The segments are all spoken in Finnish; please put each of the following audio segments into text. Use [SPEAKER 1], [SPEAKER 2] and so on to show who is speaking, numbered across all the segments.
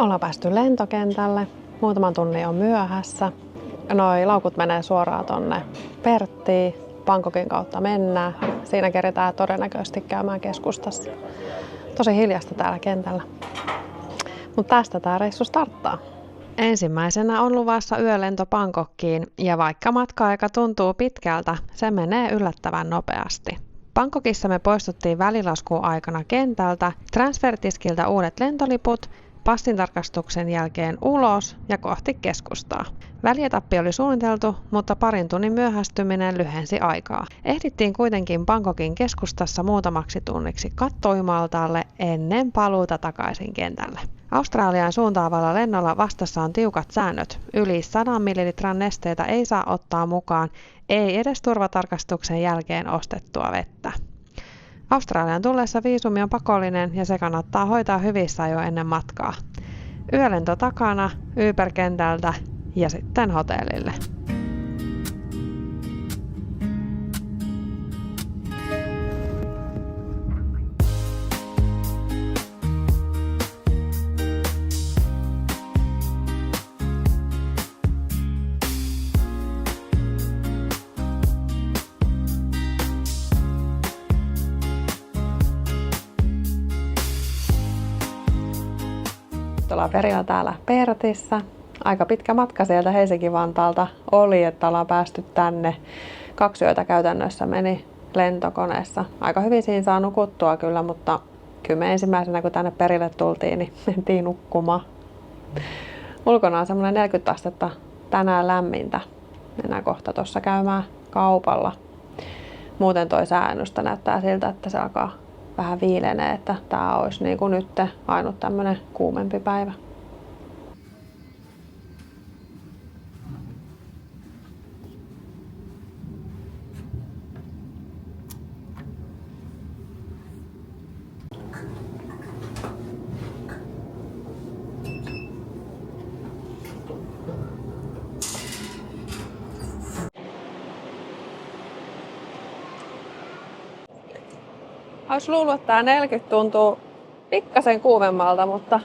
[SPEAKER 1] Ollaan päästy lentokentälle. Muutaman tunnin on myöhässä. Noi laukut menee suoraan tonne Perttiin. Bangkokin kautta mennään. Siinä keritään todennäköisesti käymään keskustassa. Tosi hiljasta täällä kentällä. Mutta tästä tää reissu starttaa. Ensimmäisenä on luvassa yölento Bangkokkiin, ja vaikka matka-aika tuntuu pitkältä, se menee yllättävän nopeasti. Bangkokissa me poistuttiin välilaskuun aikana kentältä, transfertiskiltä uudet lentoliput, passintarkastuksen jälkeen ulos ja kohti keskustaa. Välietappi oli suunniteltu, mutta parin tunnin myöhästyminen lyhensi aikaa. Ehdittiin kuitenkin Bangkokin keskustassa muutamaksi tunniksi kattoimaltaalle ennen paluuta takaisin kentälle. Australiaan suuntaavalla lennolla vastassa on tiukat säännöt. Yli 100 ml nesteitä ei saa ottaa mukaan, ei edes turvatarkastuksen jälkeen ostettua vettä. Australian tullessa viisumi on pakollinen ja se kannattaa hoitaa hyvissä jo ennen matkaa. Yölento takana, Uber-kentältä ja sitten hotellille. Ollaan perillä täällä Pertissä. Aika pitkä matka sieltä Helsinki-Vantaalta oli, että ollaan päästy tänne. 2 yötä käytännössä meni lentokoneessa. Aika hyvin siinä saa nukuttua kyllä, mutta kyllä me ensimmäisenä kun tänne perille tultiin, niin mentiin nukkumaan. Ulkona on semmoinen 40 astetta tänään lämmintä. Mennään kohta tuossa käymään kaupalla. Muuten toi sääennuste näyttää siltä, että se alkaa vähän viilenee, että tää olisi niin kuin nyt ainut tämmönen kuumempi päivä. Olisi luullut, että tää 40 tuntuu pikkasen kuumemmalta, mutta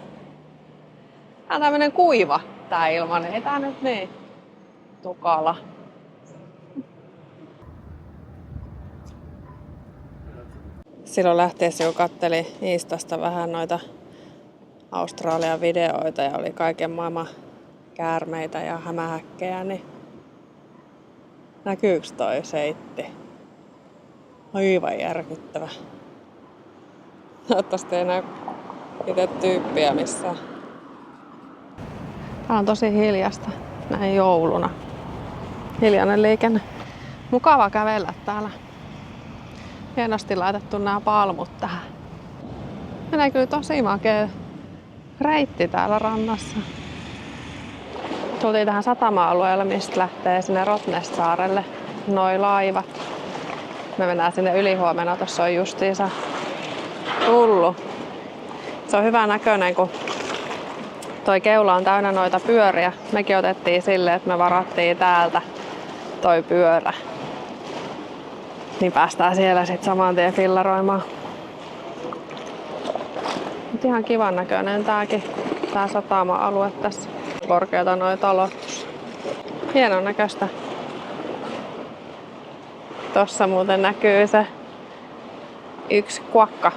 [SPEAKER 1] tää on tämmönen kuiva tää ilman. Ei tää nyt niin tukala. Silloin lähtiessä kun katteli Instasta vähän noita Australian videoita ja oli kaiken maailman käärmeitä ja hämähäkkejä, niin näkyykö toi seitti? Aivan järkyttävä. Toivottavasti ei näy itse tyyppiä missään. Tää on tosi hiljasta näin jouluna. Hiljainen liikenne. Mukava kävellä täällä. Hienosti laitettu nämä palmut tähän. Menee kyllä tosi makea reitti täällä rannassa. Tultiin tähän satama-alueelle, mistä lähtee sinne Rottnestsaarelle noi laivat. Me mennään sinne ylihuomenna, tuossa on justiinsa tullut. Se on hyvä näköinen, kun toi keula on täynnä noita pyöriä. Mekin otettiin silleen, että me varattiin täältä toi pyörä. Niin päästään siellä sitten saman tien fillaroimaan. Mut ihan kivan näköinen tää satama-alue tässä. Korkeata noi talot. Hienon näköistä. Tossa muuten näkyy se yksi kuokka,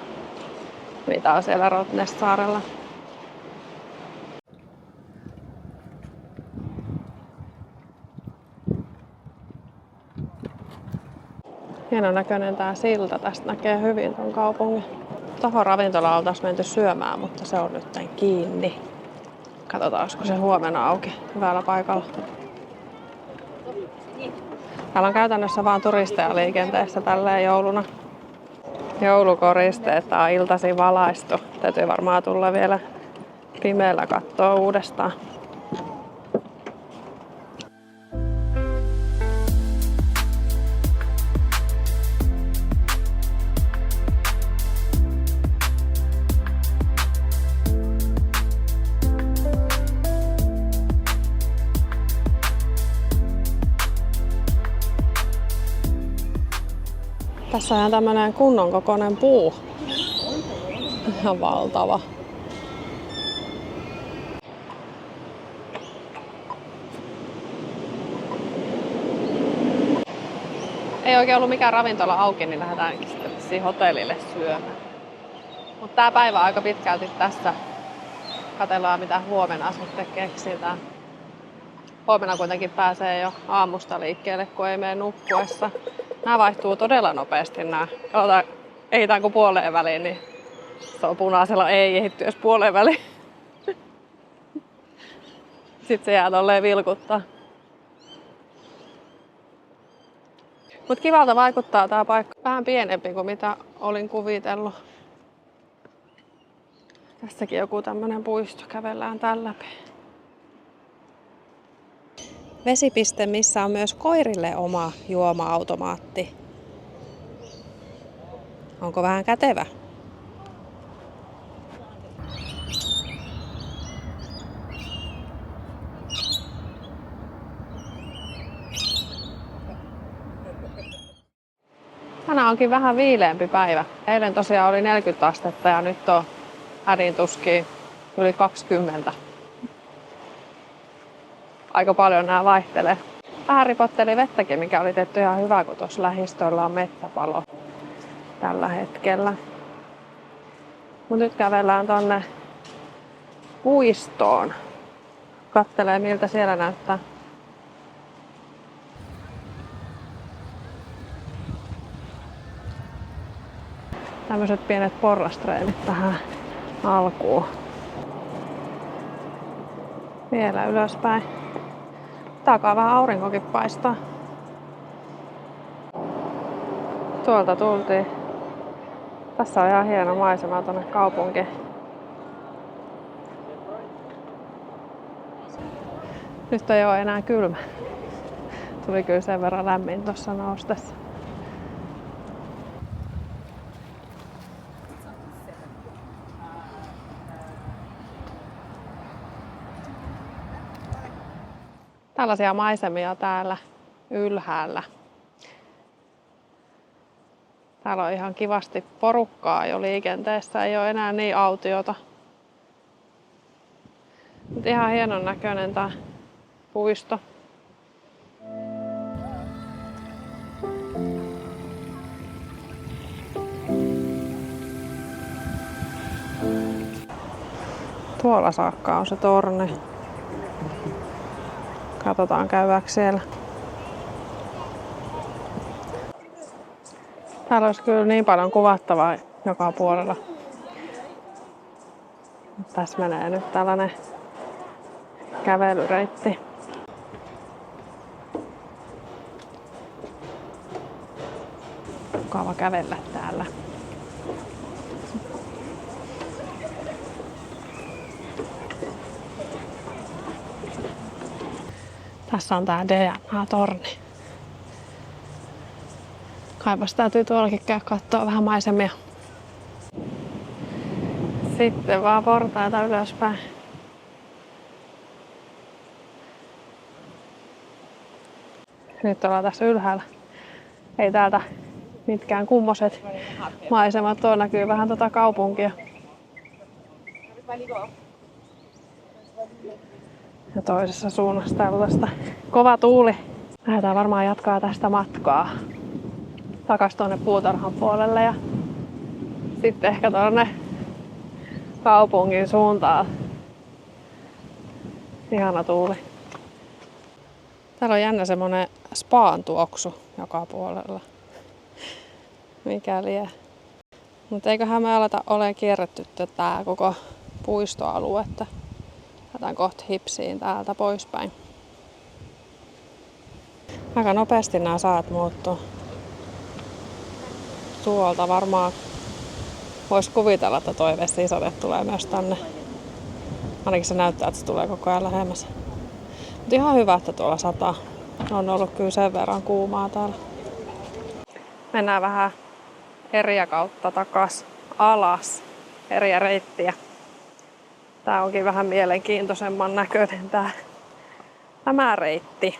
[SPEAKER 1] mitä on siellä Rottnestsaarella. Hienon näköinen tää silta. Tästä näkee hyvin ton kaupungin. Tohon ravintolaan oltais menty syömään, mutta se on nyt kiinni. Katsotaan, olisiko se huomenna auki hyvällä paikalla. Täällä on käytännössä vaan turisteja liikenteessä tälleen jouluna. Joulukoristeet, tää on iltaisin valaistu. Täytyy varmaan tulla vielä pimeällä katsoa uudestaan. Tässä on tämmönen kunnon kokoinen puu. Ihan valtava. ei oikein ollut mikään ravintola auki, niin lähdetäänkin sitten hotellille syömään. Mutta tää päivä on aika pitkälti tässä. Katsellaan mitä huomenna sitten keksitään. Huomenna kuitenkin pääsee jo aamusta liikkeelle, kun ei mene nukkuessa. Nämä vaihtuu todella nopeasti nämä. Ehditään kuin puoleen väliin, niin se on punaisella ei ehditty edes puoleen väliin. Sitten se jää tolleen vilkuttaa. Mut kivalta vaikuttaa tää paikka. Vähän pienempi kuin mitä olin kuvitellut. Tässäkin joku tämmönen puisto, kävellään tän läpi. Vesipiste, missä on myös koirille oma juoma-automaatti. Onko vähän kätevä? Tänään onkin vähän viileämpi päivä. Eilen tosiaan oli 40 astetta ja nyt on hädin tuskin yli 20. Aika paljon nämä vaihtelee. Vähän ripotteli vettäkin, mikä oli tehty ihan hyvä, kun tuossa lähistöllä on metsäpalo tällä hetkellä. Mut nyt kävellään tonne puistoon. Kattelee miltä siellä näyttää. Tämmöiset pienet porrastreenit tähän alkuun. Vielä ylöspäin. Takaa vähän aurinkokin paistaa. Tuolta tultiin. Tässä on ihan hieno maisema tonne kaupunkiin. Nyt ei ole enää kylmä. Tuli kyllä sen verran lämmin tuossa noustessa. Tällaisia maisemia täällä ylhäällä. Täällä on ihan kivasti porukkaa jo liikenteessä, ei ole enää niin autiota. Mutta ihan hienon näköinen tää puisto. Tuolla saakka on se torni. Katsotaan käydäänkö siellä. Täällä olisi kyllä niin paljon kuvattavaa joka puolella. Tässä menee nyt tällainen kävelyreitti. Mukava kävellä täällä. Tässä on tää DNA-torni. Kaipas täytyy tuollakin käydä katsoa vähän maisemia. Sitten vaan portaita ylöspäin. Nyt ollaan tässä ylhäällä. Ei täältä mitkään kummoset maisemat. Tuolla näkyy vähän tota kaupunkia. Ja toisessa suunnassa tällaista. Kova tuuli. Lähdetään varmaan jatkaa tästä matkaa takas tuonne puutarhan puolelle ja sitten ehkä tuonne kaupungin suuntaan. Ihana tuuli. Täällä on jännä semmonen spaan tuoksu joka puolella. Mikä lie. Mutta eiköhän me aleta ole kierretty tätä koko puistoaluetta. Lähdetään kohta hipsiin täältä poispäin. Aika nopeasti nämä saat muuttuu. Tuolta varmaan voisi kuvitella, että toi vesisade tulee myös tänne. Ainakin se näyttää, että se tulee koko ajan lähemmäs. Mutta ihan hyvä, että tuolla sataa. On ollut kyllä sen verran kuumaa täällä. Mennään vähän eriä kautta takas alas. Eriä reittiä. Tää onkin vähän mielenkiintoisemman näköinen tämä reitti.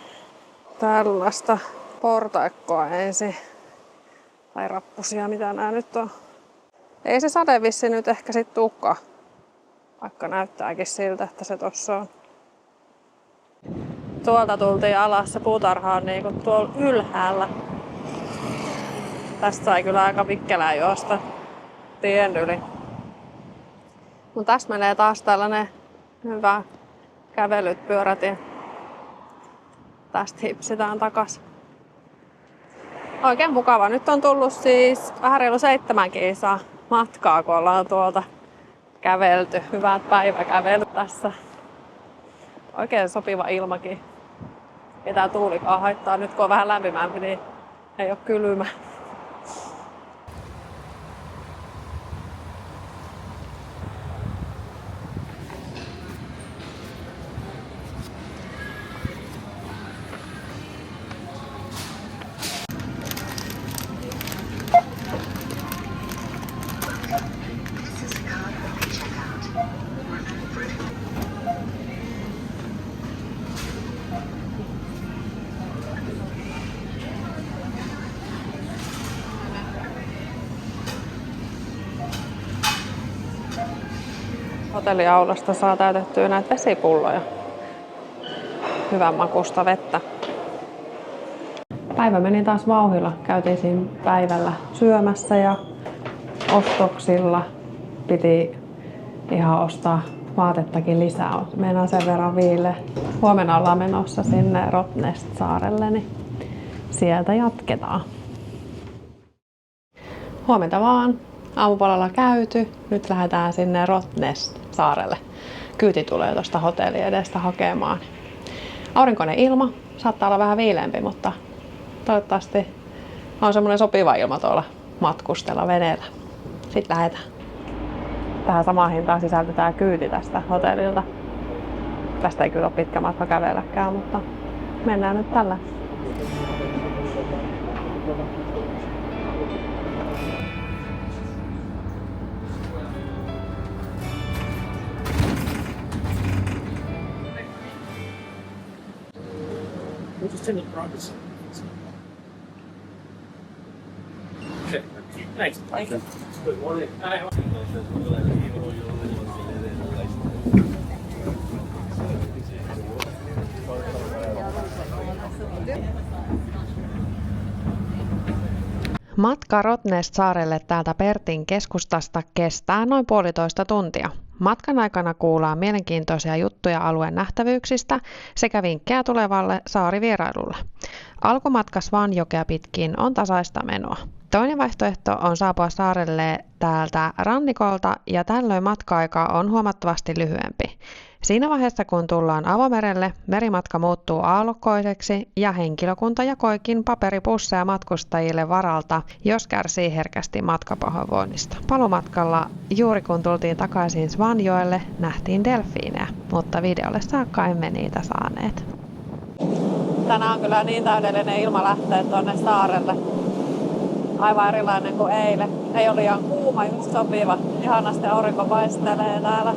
[SPEAKER 1] Tällaista portaikkoa ensin. Tai rappusia, mitä nää nyt on. Ei se sadevissi nyt ehkä sit tulekaan. Vaikka näyttääkin siltä, että se tossa on. Tuolta tultiin alas, se puutarha on niinku tuolla ylhäällä. Tästä sai kyllä aika vikkelää juosta tien yli. Mutta tässä menee taas tällainen hyvä kävelyt, pyörätie. Tästä hipsitään takas. Oikein mukava. Nyt on tullut siis vähän reilu 7 kilsaa matkaa, kun ollaan tuolta kävelty. Hyvät päiväkävelyt tässä. Oikein sopiva ilmakin. Ei tää tuulikaan haittaa. Nyt kun on vähän lämpimämpi, niin ei ole kylmä. Hotelliaulasta saa täytettyä näitä vesipulloja. Hyvän makusta vettä. Päivä meni taas vauhdilla. Käytiin siinä päivällä syömässä ja ostoksilla. Piti ihan ostaa vaatettakin lisää. Meinaa sen verran viille. Huomenna ollaan menossa sinne Rottnest-saarelle, niin sieltä jatketaan. Huomenta vaan. Aamupalalla käyty. Nyt lähdetään sinne Rottnest-saarelle. Kyyti tulee tuosta hotellin edestä hakemaan. Aurinkoinen ilma. Saattaa olla vähän viileämpi, mutta toivottavasti on semmoinen sopiva ilma tuolla matkustella veneellä. Sitten lähdetään. Tähän samaan hintaan sisältyy tää kyyti tästä hotellilta. Tästä ei kyllä ole pitkä matka kävelläkään, mutta mennään nyt tällä.
[SPEAKER 2] Thanks. Thank you. Good morning.
[SPEAKER 1] Matka Rottnest-saarelle täältä Pertin keskustasta kestää noin 1,5 tuntia. Matkan aikana kuullaan mielenkiintoisia juttuja alueen nähtävyyksistä sekä vinkkejä tulevalle saarivierailulle. Alkumatka Svanjokea pitkin on tasaista menoa. Toinen vaihtoehto on saapua saarelle täältä rannikolta ja tällöin matka-aika on huomattavasti lyhyempi. Siinä vaiheessa kun tullaan avomerelle, merimatka muuttuu aallokkoiseksi ja henkilökunta jakoikin paperipusseja matkustajille varalta, jos kärsii herkästi matkapahoinvoinnista. Palumatkalla juuri kun tultiin takaisin Svanjoelle, nähtiin delfiinejä, mutta videolle saakka emme niitä saaneet. Tänään on kyllä niin täydellinen ilma lähteä tuonne saarelle. Aivan erilainen kuin eilen. Ei ole liian kuuma, just sopiva. Ihanasti aurinko paistelee täällä.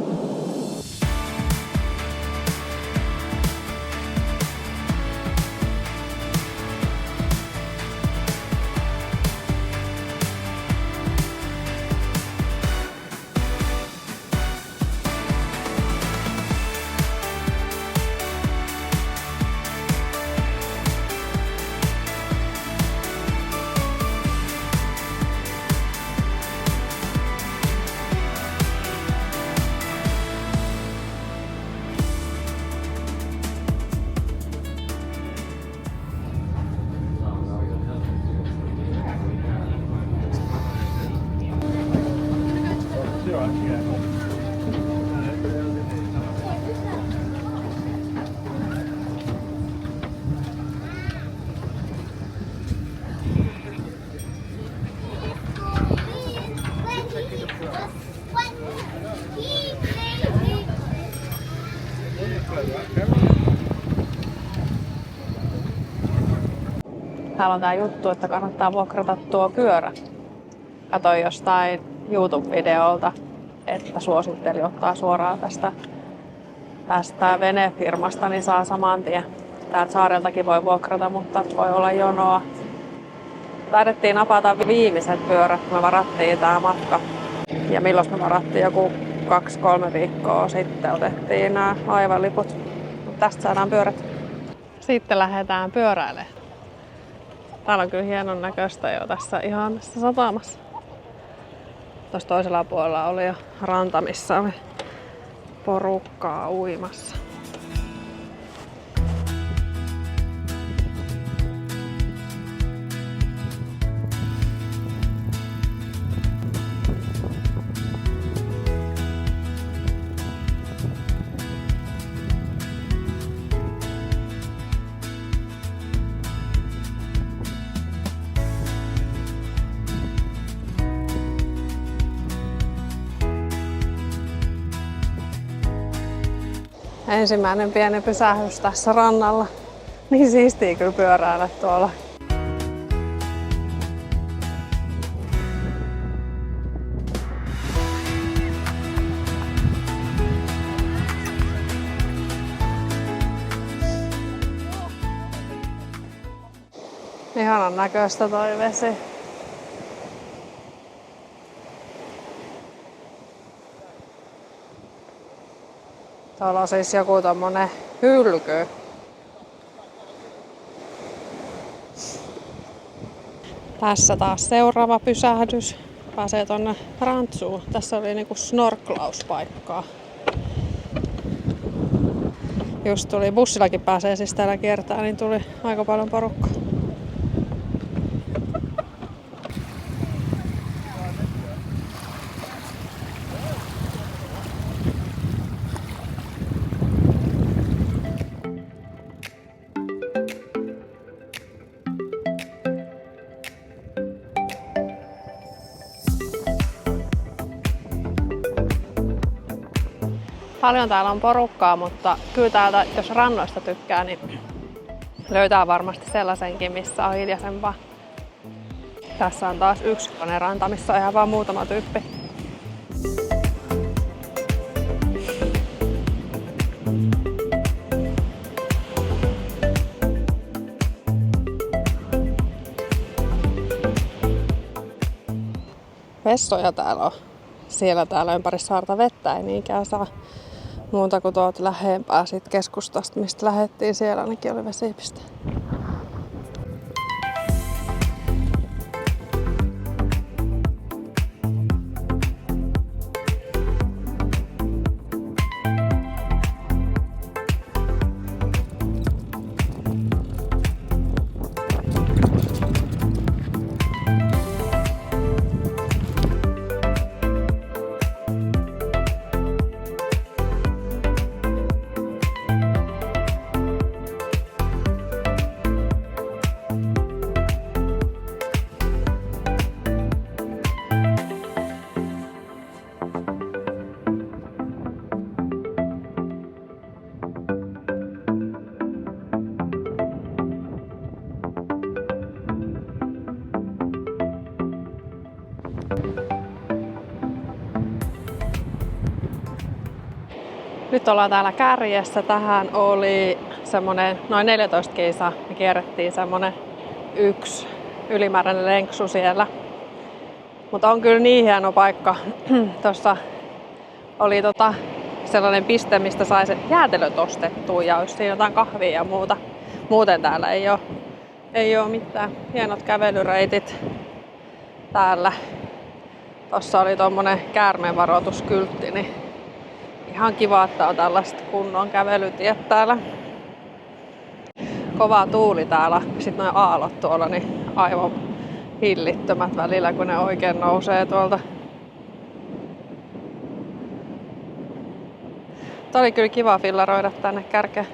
[SPEAKER 1] Täällä on tää juttu, että kannattaa vuokrata tuo pyörä. Katoin jostain YouTube-videolta, että suositteli ottaa suoraan tästä venefirmasta, niin saa saman tien. Täältä saareltakin voi vuokrata, mutta voi olla jonoa. Taidettiin napata viimeiset pyörät, kun me varattiin tää matka. Ja milloin me varattiin? Joku 2-3 viikkoa sitten otettiin nämä laivanliput. Tästä saadaan pyörät. Sitten lähdetään pyöräilemään. Täällä on kyllä hienon näköistä jo tässä ihanassa satamassa. Tuossa toisella puolella oli jo ranta, missä oli porukkaa uimassa. Ensimmäinen pieni pysähdys tässä rannalla. Niin siistiä kyllä pyöräillä tuolla. Ihanan näköistä toi vesi. Tuolla on siis joku tommonen hylky. Tässä taas seuraava pysähdys. Pääsee tonne rantsuun. Tässä oli niinku snorklauspaikkaa. Just tuli, bussillakin pääsee siis täällä kiertää, niin tuli aika paljon porukkaa. Paljon täällä on porukkaa, mutta kyllä täältä, jos rannoista tykkää, niin löytää varmasti sellaisenkin, missä on hiljaisempaa. Tässä on taas yksi ranta, missä on ihan vaan muutama tyyppi. Vessoja täällä on. Siellä täällä ympäri saarta vettä ei niinkään saa muuta kuin tuolta lähempää siitä keskustasta, mistä lähdettiin. Siellä ainakin oli vesipiste. Nyt ollaan täällä kärjessä. Tähän oli semmonen noin 14 kilsaa. Me kierrettiin semmonen yksi ylimääräinen lenksu siellä. Mutta on kyllä niin hieno paikka. Tuossa oli sellainen piste, mistä sai se jäätelöt ostettua ja olisi siinä jotain kahvia ja muuta. Muuten täällä ei ole mitään. Hienot kävelyreitit täällä. Tuossa oli tommonen käärmeenvaroituskyltti, niin ihan kiva, että on tällaiset kunnon kävelytiet täällä. Kova tuuli täällä. Sitten noin aallot tuolla, niin aivan hillittömät välillä, kun ne oikein nousee tuolta. Tämä oli kyllä kiva fillaroida tänne kärkeen.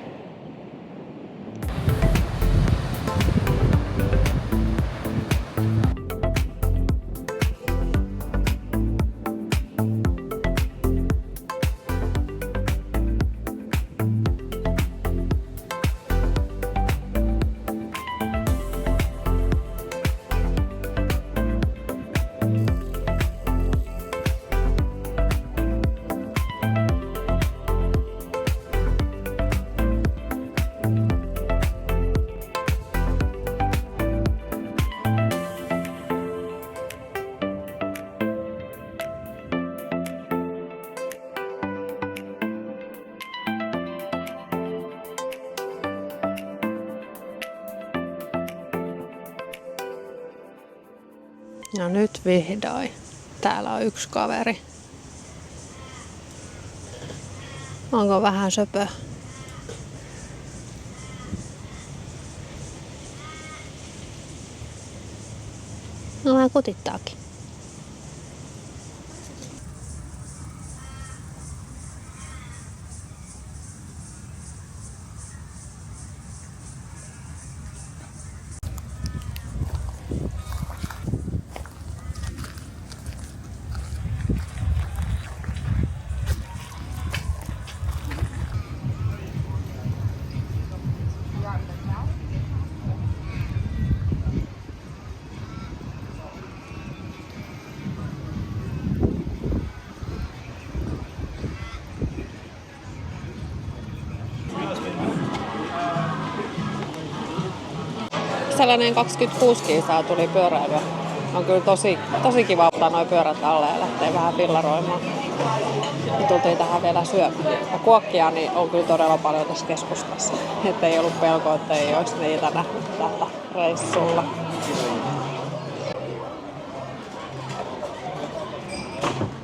[SPEAKER 1] Ja nyt vihdoin. Täällä on yksi kaveri. Onko vähän söpö? No vähän kutittaakin. Sellainen 26 kilsaa tuli pyöräilyä. On kyllä tosi kiva ottaa nuo pyörät alle ja lähteä vähän fillaroimaan. Ja tultiin tähän vielä syömään. Ja kuokkia niin on kyllä todella paljon tässä keskustassa. Että ei ollut pelkoa, että ei olisi niitä nähnyt tällä reissulla.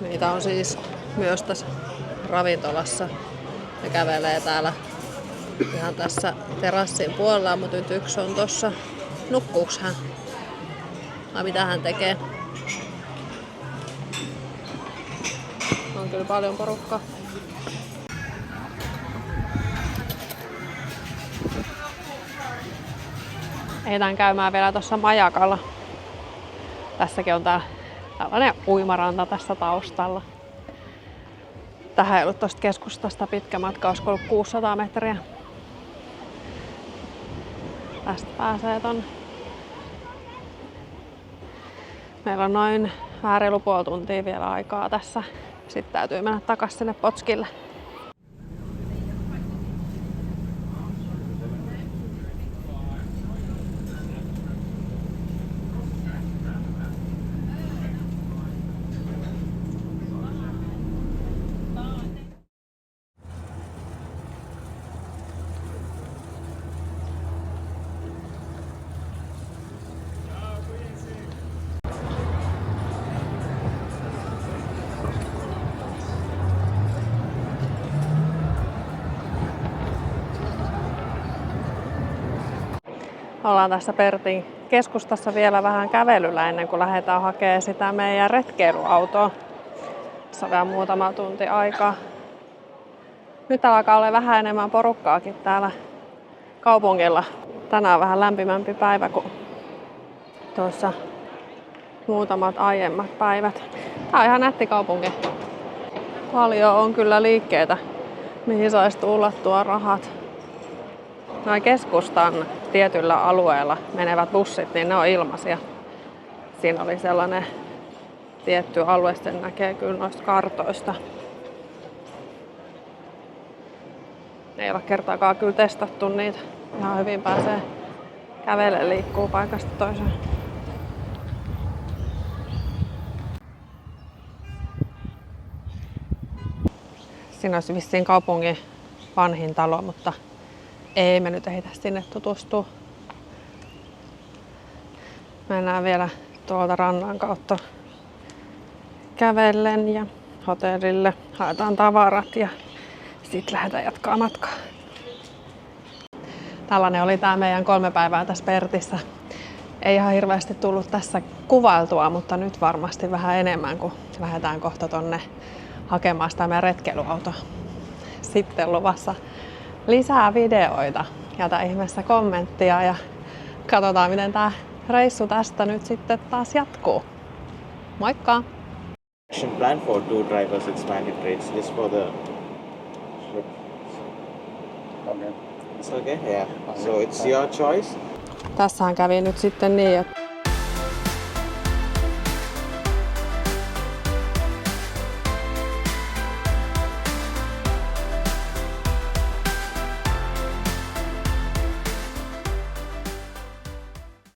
[SPEAKER 1] Niitä on siis myös tässä ravintolassa. Ne kävelee täällä ihan tässä terassin puolella, mutta nyt yksi on tossa. Nukkuuks hän? Vai mitä hän tekee? On kyllä paljon porukkaa. Ehditään käymään vielä tuossa majakalla. Tässäkin on tällainen uimaranta tässä taustalla. Tähän ei ollut tuosta keskustasta pitkä matka, olisiko ollut 600 metriä. Tästä pääsee tonne. Meillä on noin vähän reilu puoli tuntia vielä aikaa tässä. Sitten täytyy mennä takaisin sinne Potskille. Ollaan tässä Pertin keskustassa vielä vähän kävelyllä ennen kuin lähdetään hakemaan sitä meidän retkeilyautoa. Tässä on vielä muutama tunti aikaa. Nyt alkaa olla vähän enemmän porukkaakin täällä kaupungilla. Tänään on vähän lämpimämpi päivä kuin tuossa muutamat aiemmat päivät. Tää on ihan nätti kaupunki. Paljon on kyllä liikkeitä, mihin saisi tuulattua rahat. Noin keskustan tietyllä alueella menevät bussit, niin ne on ilmaisia. Siinä oli sellainen tietty alue, sen näkee kyllä noista kartoista. Ei ole kertaakaan kyllä testattu niitä. Ihan hyvin pääsee kävelemään, liikkuu paikasta toiseen. Siinä olisi vissiin kaupungin vanhin talo, mutta ei me nyt ehditä sinne tutustua. Mennään vielä tuolta rannan kautta kävellen ja hotellille. Haetaan tavarat ja sitten lähdetään jatkaa matkaa. Tällainen oli tää meidän 3 päivää tässä Pertissä. Ei ihan hirveästi tullut tässä kuvailtua, mutta nyt varmasti vähän enemmän, kun lähdetään kohta tonne hakemaan sitä meidän retkeilyautoa. Sitten luvassa lisää videoita. Jätä ihmeessä kommenttia ja katsotaan, miten tää reissu tästä nyt sitten taas jatkuu. Moikka!
[SPEAKER 3] Plan for 2 drivers, it's mandatory. It's just for the trip.
[SPEAKER 2] Okay.
[SPEAKER 3] It's okay? Yeah. So it's your choice.
[SPEAKER 1] Tässähän kävi nyt sitten niin, että